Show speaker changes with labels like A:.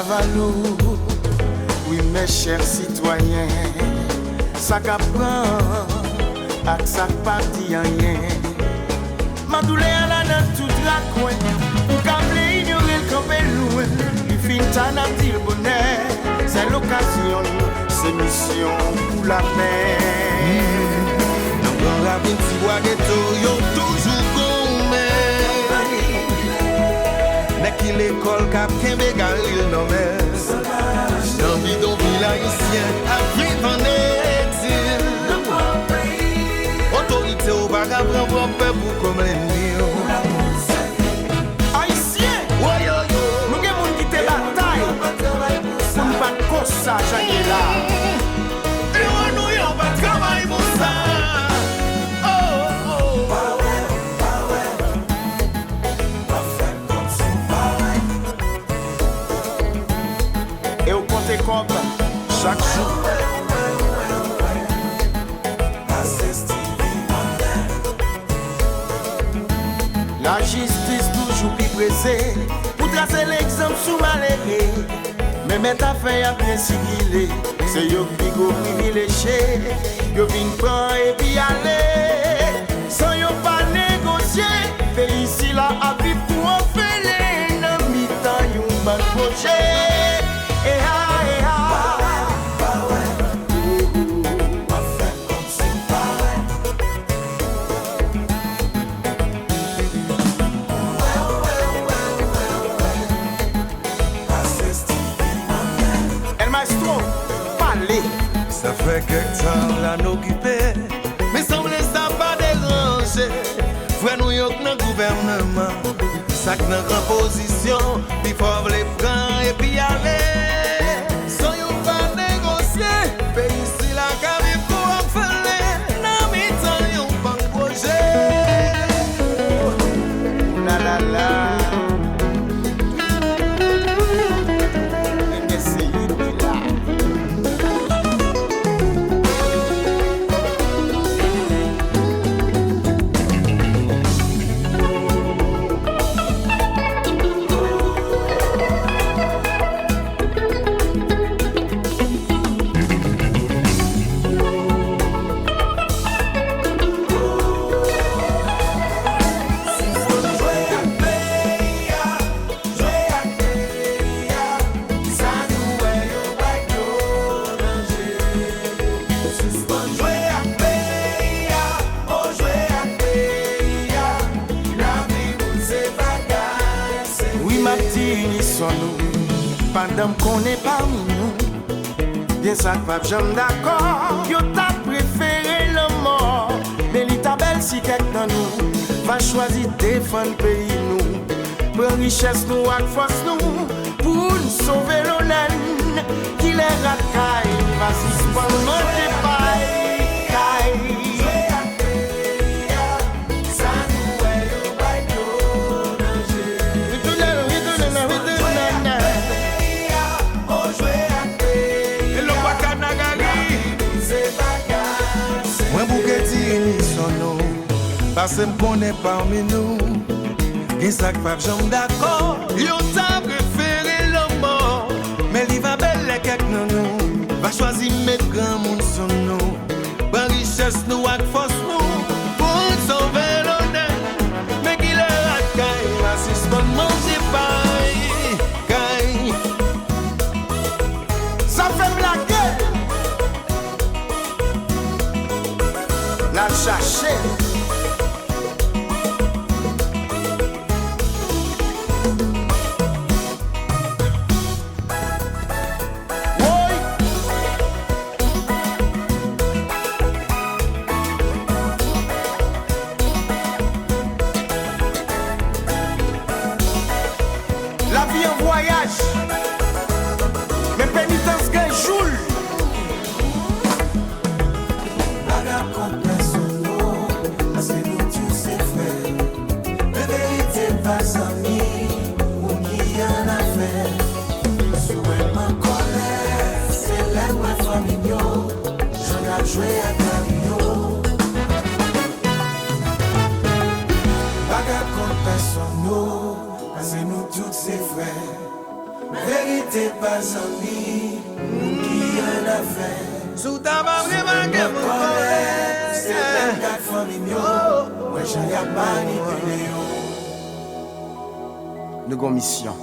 A: Cavalou, oui mes chers citoyens, ça qu'apprend, ak ça parti rien. Madoulé à la dans tout la coin, ou câble ignorer le campé loin, il finit à dit le bonheur, c'est l'occasion, c'est mission pour la paix. Dans le ravine, si bois ghetto, yo toujours gourmet. N'est qu'il l'école cap Kembe Galil nommé. Dans bidonville haïtien, à vivre en exil. Autorité au vagabond, vos peuples comme ennemi. Haïtien, nous avons quitté la bataille. Pour ne pas de ça, j'en là. Et nous n'avons pas de travail pour ça. Comme chaque jour. La justice toujours plus pressée pour tracer l'exemple sous maléré. Mais mettre à faire à bien sigilé. C'est yo qui go privilégié. Yo vin prendre et puis aller. Sans yo pas négocier. Pays ici là à vivre pour en faire. Dans mi-temps yo mal projet.
B: Ça fait quelque temps là nous occupés, mais semble ça pas déranger. Frère nous yok dans gouvernement, ça que dans grande position, il faut les prendre et puis aller. Sans yon pas négocier, pays ici la cave pour en faire. Dans mes temps yon pas projet.
A: La la la. Pendant qu'on est parmi nous, bien ça pas j'aime d'accord. Yo t'a préféré le mort, mais l'ita belle si quelqu'un nous va choisir défendre pays nous. Pour richesse nous ak force nous, pour nous sauver l'honneur qui les racaille, va suspendre notre paille.
B: Parce qu'on est parmi nous, et ça que pas j'aime d'accord. Yo t'a préféré le mort, mais il va belle les quelques nous. Va choisir mettre grand monde sur nous. Par richesse nous ak force nous, pour sauver l'honneur. Mais qu'il est racaille, va suspendre manger paille.
A: Ça fait blaguer. La chercher. Vérité pas ami, qui en a fait.
B: Sous ta barre,
A: c'est un gars famille, moi j'en ai pas ni. Nous avons mission.